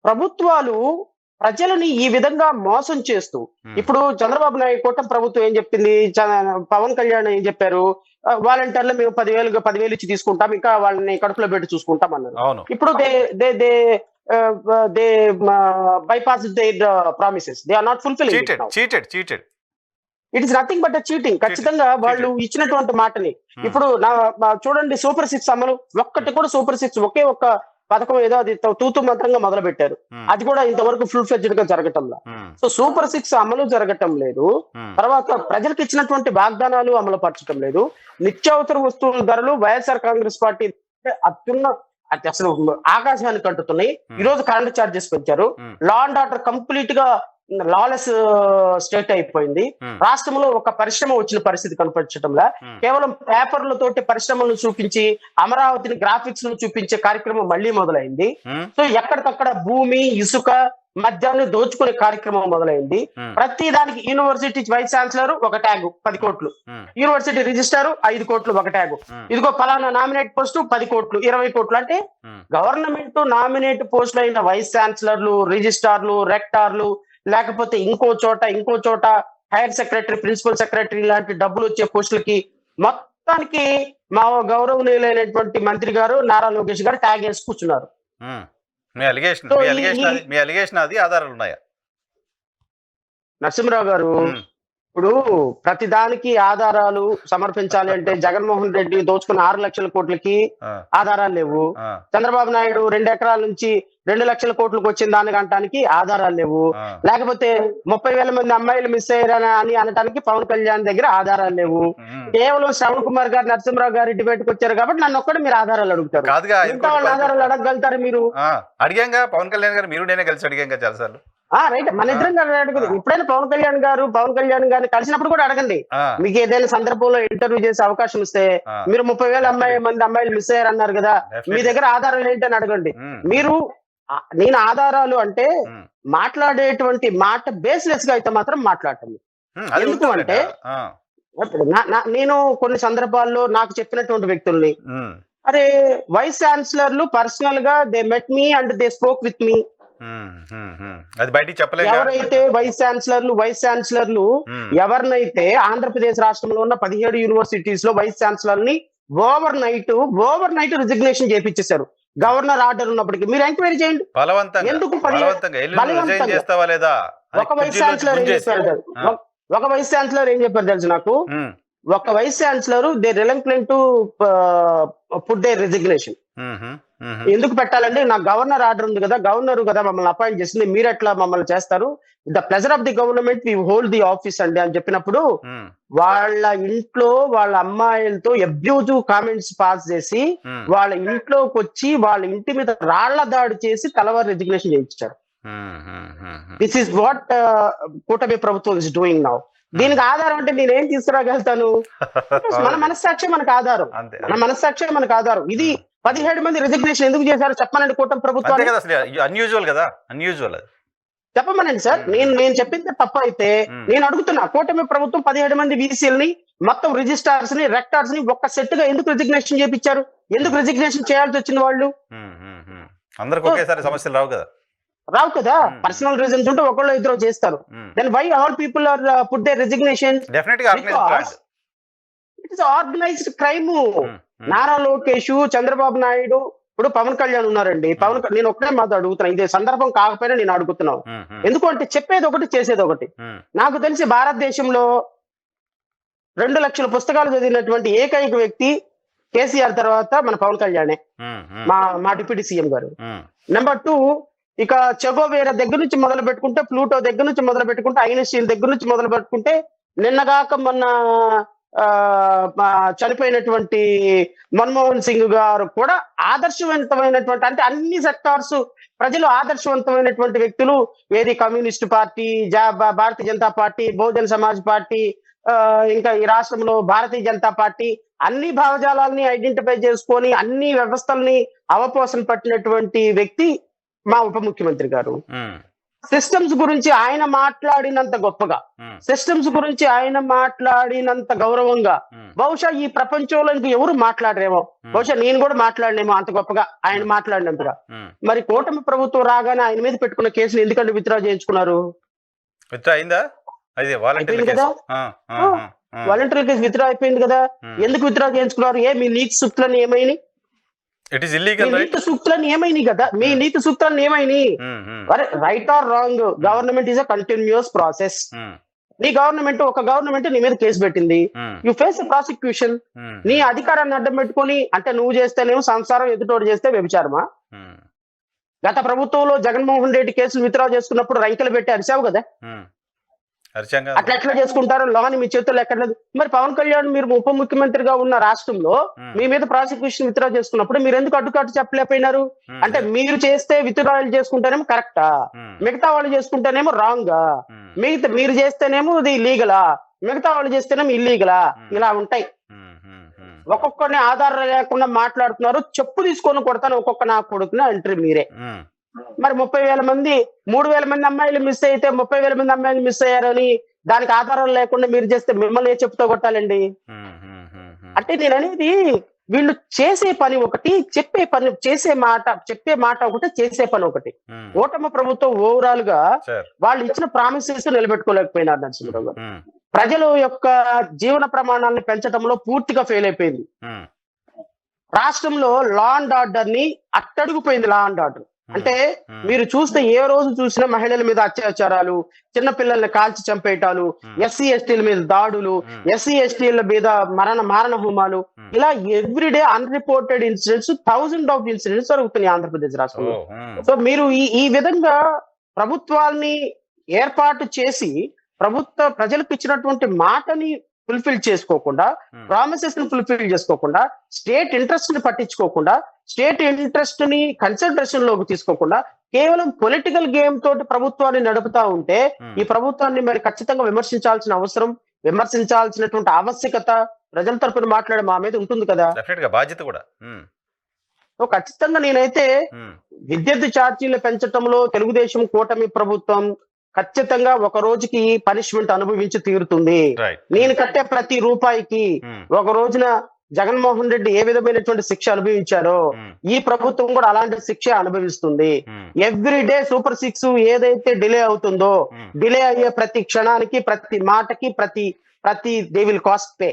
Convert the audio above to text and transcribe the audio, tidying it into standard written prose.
ప్రభుత్వాలు ప్రజలని ఈ విధంగా మోసం చేస్తూ హ్మ్. ఇప్పుడు చంద్రబాబు నాయుడు కూటమి ప్రభుత్వం ఏం చెప్పింది? పవన్ కళ్యాణ్ ఏం చెప్పారు? వాలంటీర్లు మేము 10,000 ఇచ్చి తీసుకుంటాం. ఇంకా వాళ్ళని కడుపులో పెట్టి చూసుకుంటాం అన్నారు. అవును. ఇప్పుడు they they they they bypass their promises. They are not fulfilling it now. Cheated. It is nothing but cheating. ఖచ్చితంగా వాళ్ళు ఇచ్చినటువంటి మాటని ఇప్పుడు చూడండి, సూపర్ సిక్స్ అమలు ఒక్కటి కూడా సూపర్ సిక్స్ ఒకే ఒక్క పథకం ఏదో అది తూతు మంత్రంగా మొదలు పెట్టారు. అది కూడా ఇంతవరకు ఫుల్ ఫ్లెడ్జ్డ్ గా జరగటంలా. సో సూపర్ సిక్స్ అమలు జరగటం లేదు. తర్వాత ప్రజలకు ఇచ్చినటువంటి వాగ్దానాలు అమలు పరచడం లేదు. నిత్యావసర వస్తువుల ధరలు వైఎస్ఆర్ కాంగ్రెస్ పార్టీ అది అసలు ఆకాశానికి అంటుతున్నాయి. ఈ రోజు కరెంట్ ఛార్జెస్ పెంచారు. లా అండ్ ఆర్డర్ కంప్లీట్ గా లాలెస్ స్టేట్ అయిపోయింది. రాష్ట్రంలో ఒక పరిశ్రమ వచ్చిన పరిస్థితి కనపరచడంలా కేవలం పేపర్లతోటి పరిశ్రమలను చూపించి అమరావతిని గ్రాఫిక్స్ ను చూపించే కార్యక్రమం మళ్ళీ మొదలైంది. సో ఎక్కడికక్కడ భూమి ఇసుక మద్యాన్ని దోచుకునే కార్యక్రమం మొదలైంది. ప్రతి దానికి యూనివర్సిటీ వైస్ ఛాన్సలర్ ఒక ట్యాగ్ 10 కోట్లు, యూనివర్సిటీ రిజిస్ట్రార్ 5 కోట్లు ఒక ట్యాగ్, ఇదిగో పలానా నామినేట్ పోస్టు 10 కోట్లు 20 కోట్లు. అంటే గవర్నమెంట్ నామినేట్ పోస్టులు అయిన వైస్ ఛాన్సలర్లు, రిజిస్ట్రార్లు, రెక్టార్లు, లేకపోతే ఇంకో చోట హైర్ సెక్రటరీ, ప్రిన్సిపల్ సెక్రటరీ లాంటి డబ్బులు వచ్చే పోస్టులకి మొత్తానికి మా గౌరవనీయులైనటువంటి మంత్రి గారు నారా లోకేష్ గారు ట్యాగ్ వేసి కూర్చున్నారు. మీ అలిగేషన్ అది ఆధారాలు ఉన్నాయా? నరసింహరావు గారు, ఇప్పుడు ప్రతి దానికి ఆధారాలు సమర్పించాలి అంటే జగన్మోహన్ రెడ్డి దోచుకున్న 6 లక్షల కోట్లకి ఆధారాలు లేవు. చంద్రబాబు నాయుడు 2 ఎకరాల నుంచి 2 లక్షల కోట్లకు వచ్చిన దానికి అనటానికి ఆధారాలు లేవు. లేకపోతే 30,000 మంది అమ్మాయిలు మిస్ అయ్యారని అని అనటానికి పవన్ కళ్యాణ్ దగ్గర ఆధారాలు లేవు. కేవలం శ్రవణ్ కుమార్ గారు, నరసింహరావు గారు డిబేట్కి వచ్చారు కాబట్టి నన్ను ఒక్కడే మీరు ఆధారాలు అడుగుతారు. ఇంకా వాళ్ళ ఆధారాలు అడగగలుగుతారు మీరు? అడిగాంగా పవన్ కళ్యాణ్ గారు, మీరు నేనే కలిసి అడిగాంగా చాలాసార్లు. రైట్, మన ఇద్దరం అడగదు. ఎప్పుడైనా పవన్ కళ్యాణ్ గారిని కలిసినప్పుడు కూడా అడగండి. మీకు ఏదైనా సందర్భంలో ఇంటర్వ్యూ చేసే అవకాశం ఇస్తే మీరు 30,000 మంది అమ్మాయిలు మిస్ అయ్యారు అన్నారు కదా, మీ దగ్గర ఆధారాలు ఏంటని అడగండి. నేను ఆధారాలు అంటే మాట్లాడేటువంటి మాట బేస్లెస్ గా అయితే మాత్రం మాట్లాడటం. ఎందుకు అంటే నేను కొన్ని సందర్భాల్లో నాకు చెప్పినటువంటి వ్యక్తుల్ని, అరే వైస్ ఛాన్సలర్లు పర్సనల్ గా they met me and they spoke with me. ఎవరైతే వైస్ ఛాన్సలర్లు ఎవరినైతే ఆంధ్రప్రదేశ్ రాష్ట్రంలో ఉన్న 17 యూనివర్సిటీస్ లో వైస్ ఛాన్సలర్ ని ఓవర్ నైట్ రిజిగ్నేషన్ చేపించేశారు. గవర్నర్ ఆర్డర్ ఉన్నప్పటికీ మీరు ఎంక్వైరీ చేయండి. ఎందుకు ఒక వైస్ ఛాన్సలర్ ఏం చెప్పారు తెలుసు నాకు? ఒక vice chancellor they reluctant to put their resignation. ఎందుకు పెట్టాలండి? నాకు గవర్నర్ ఆర్డర్ ఉంది కదా, గవర్నర్ కదా మమ్మల్ని అపాయింట్ చేసింది, మీరు ఎట్లా మమ్మల్ని చేస్తారు? The pleasure of the government we hold the office అండి అని చెప్పినప్పుడు వాళ్ళ ఇంట్లో వాళ్ళ అమ్మాయిలతో అబ్యూజివ్ కామెంట్స్ పాస్ చేసి వాళ్ళ ఇంట్లోకి వచ్చి వాళ్ళ ఇంటి మీద రాళ్ల దాడి చేసి తలవారు రిజిగ్నేషన్ చేయించారు. దిస్ ఈస్ వాట్ కూటమి ప్రభుత్వం ఇస్ డూయింగ్ నౌ. దీనికి ఆధారం అంటే నేనేం తీసుకురాగలుగుతాను? మన మనస్సాక్షి మనకు ఆధారం. ఇది 17 మంది రిజిగ్నేషన్ ఎందుకు చేశారు చెప్పమనండి కూటమి ప్రభుత్వాన్ని. చెప్పమనండి సార్. నేను చెప్పింది తప్ప అయితే నేను అడుగుతున్నా, కూటమి ప్రభుత్వం 17 మంది వీసీలని మొత్తం రిజిస్ట్రార్స్ ని, రెక్టార్స్ ని ఒక్క సెట్ గా ఎందుకు రిజిగ్నేషన్ చేయించారు? ఎందుకు రిజిగ్నేషన్ చేయాల్సి వచ్చింది? వాళ్ళు రావు కదా. పర్సనల్ రీజన్స్ ఉంటే ఒకళ్ళు ఇద్దరు చేస్తారు. Then why all people are put their resignation? It is organised crime. Nara Lokesh, Chandrababu Naidu, ఇప్పుడు పవన్ కళ్యాణ్ ఉన్నారండి. నేను ఒక్కడే మాట అడుగుతున్నా, ఇదే సందర్భం కాకపోయినా నేను అడుగుతున్నాను. ఎందుకంటే చెప్పేది ఒకటి, చేసేది ఒకటి. నాకు తెలిసి భారతదేశంలో 2 లక్షల పుస్తకాలు చదివినటువంటి ఏకైక వ్యక్తి కేసీఆర్ తర్వాత మన పవన్ కళ్యాణే, మా డిప్యూటీ సీఎం గారు. నెంబర్ 2, ఇక చెగోవేరా దగ్గర నుంచి మొదలు పెట్టుకుంటే, ప్లూటో దగ్గర నుంచి మొదలు పెట్టుకుంటే, ఐన్స్టీన్ దగ్గర నుంచి మొదలు పెట్టుకుంటే, నిన్నగాక మొన్న చనిపోయినటువంటి మన్మోహన్ సింగ్ గారు కూడా ఆదర్శవంతమైనటువంటి, అంటే అన్ని సెక్టార్స్ ప్రజలు ఆదర్శవంతమైనటువంటి వ్యక్తులు. ఏది communist party, Bharatiya Janata party, Bahujan Samaj party, ఇంకా ఈ రాష్ట్రంలో భారతీయ జనతా పార్టీ, అన్ని భావజాలాల్ని ఐడెంటిఫై చేసుకొని అన్ని వ్యవస్థల్ని అవపోసన పట్టినటువంటి వ్యక్తి మా ఉప ముఖ్యమంత్రి గారు. సిస్టమ్స్ గురించి ఆయన మాట్లాడినంత గొప్పగా, ఉమ్, సిస్టమ్స్ గురించి ఆయన మాట్లాడినంత గౌరవంగా ఉమ్, బహుశా ఈ ప్రపంచంలో ఇంక ఎవరు మాట్లాడరేమో. బహుశా నేను కూడా మాట్లాడలేమో అంత గొప్పగా ఆయన మాట్లాడినంతగా. ఉమ్. మరి కూటమి ప్రభుత్వం రాగానే ఆయన మీద పెట్టుకున్న కేసులు ఎందుకంటే విత్డ్రా చేయించుకున్నారు? విత్డ్రా అయిందా? అది వాలంటీర్ల అయిపోయింది కేసు. కదా. ఆ, ఆ, ఆ, ఆ. వాలంటరీ కేసు విత్డ్రా అయిపోయింది కదా. ఉమ్. ఎందుకు విత్డ్రా చేయించుకున్నారు? మీ నీతి సూక్తులను ఏమైనాయి? ఇట్ ఈస్ మీ ఇల్లీగల్, రైట్? నీతి సూక్తులను ఏమైనాయి కదా, మీ నీతి సూక్తులను ఏమైనాయి? Right or wrong, government is a continuous process. నీ గవర్నమెంట్, ఒక గవర్నమెంట్ నీ మీద కేసు పెట్టింది, యు ఫేస్ ప్రాసిక్యూషన్. నీ అధికారాన్ని అడ్డం పెట్టుకొని, అంటే నువ్వు చేస్తేనేమో సంసారం, ఎదుటోడు చేస్తే వ్యభిచారమా? గత ప్రభుత్వంలో జగన్మోహన్ రెడ్డి కేసులు విత్డ్రా చేసుకున్నప్పుడు రైతులు పెట్టి అరిచావు కదా. అట్లా ఎట్లా చేసుకుంటారు? లోని మీ చేతుల్లో ఎక్కడ లేదు. మరి పవన్ కళ్యాణ్ మీరు ఉప ముఖ్యమంత్రిగా ఉన్న రాష్ట్రంలో మీ మీద ప్రాసిక్యూషన్ విత్డ్రా చేసుకున్నప్పుడు మీరు ఎందుకు అడ్డుకాటు చెప్పలేకపోయినారు? అంటే మీరు చేస్తే విత్డ్రాయల్ చేసుకుంటేనేమో కరెక్టా, మిగతా వాళ్ళు చేసుకుంటేనేమో రాంగా, మీరు చేస్తేనేమో ఇది లీగలా, మిగతా వాళ్ళు చేస్తేనేమో ఇల్లీగలా. ఇలా ఉంటాయి. ఒక్కొక్కరిని ఆధారం లేకుండా మాట్లాడుతున్నారు. చెప్పు తీసుకొని కొడతాను ఒక్కొక్క నా కొడుకుని అంటారు మీరే. మరి 30,000 మంది, 3,000 మంది అమ్మాయిలు మిస్ అయితే 30,000 మంది అమ్మాయిలు మిస్ అయ్యారని దానికి ఆధారం లేకుండా మీరు చేస్తే మిమ్మల్ని ఏ చెప్పుతో కొట్టాలండి? అంటే నేను అనేది, వీళ్ళు చేసే పని ఒకటి, చెప్పే మాట ఒకటి, చేసే పని ఒకటి. ఓటమి ప్రభుత్వం ఓవరాల్ గా వాళ్ళు ఇచ్చిన ప్రామిసెస్ నిలబెట్టుకోలేకపోయినారు నరసింహరావు గారు. ప్రజల యొక్క జీవన ప్రమాణాలను పెంచడంలో పూర్తిగా ఫెయిల్ అయిపోయింది. రాష్ట్రంలో లా అండ్ ఆర్డర్ ని అట్టడుగుపోయింది. లా అండ్ ఆర్డర్ అంటే మీరు చూస్తే ఏ రోజు చూసినా మహిళల మీద అత్యాచారాలు, చిన్న పిల్లల్ని కాల్చి చంపేయటాలు, ఎస్సీ ఎస్టీల మీద దాడులు, ఎస్సీ ఎస్టీల మీద మారణ హోమాలు, ఇలా everyday unreported incidents, 1000 of incidents జరుగుతున్నాయి ఆంధ్రప్రదేశ్ రాష్ట్రంలో. సో మీరు ఈ విధంగా ప్రభుత్వాల్ని ఏర్పాటు చేసి ప్రజలకు ఇచ్చినటువంటి మాటని ఫుల్ఫిల్ చేసుకోకుండా, ప్రామిసెస్ ని ఫుల్ఫిల్ చేసుకోకుండా, స్టేట్ ఇంట్రెస్ట్ ని పట్టించుకోకుండా, స్టేట్ ఇంట్రెస్ట్ ని కన్సిడరేషన్ లోకి తీసుకోకుండా, కేవలం పొలిటికల్ గేమ్ తోటి ప్రభుత్వాన్ని నడుపుతా ఉంటే, ఈ ప్రభుత్వాన్ని మరి ఖచ్చితంగా విమర్శించాల్సిన అవసరం, విమర్శించాల్సినటువంటి ఆవశ్యకత ప్రజల తరపున మాట్లాడే మా మీద ఉంటుంది కదా. బాధ్యత కూడా. సో ఖచ్చితంగా నేనైతే విద్యుత్ ఛార్జీలు పెంచడంలో తెలుగుదేశం కూటమి ప్రభుత్వం ఖచ్చితంగా ఒక రోజుకి పనిష్మెంట్ అనుభవించి తీరుతుంది. నేను కట్టే ప్రతి రూపాయికి ఒక రోజున జగన్మోహన్ రెడ్డి ఏ విధమైనటువంటి శిక్ష అనుభవించారో ఈ ప్రభుత్వం కూడా అలాంటి శిక్ష అనుభవిస్తుంది. ఎవ్రీడే సూపర్ 6 ఏదైతే డిలే అవుతుందో, డిలే అయ్యే ప్రతి క్షణానికి, ప్రతి మాటకి, ప్రతి దే విల్ కాస్ట్ పే.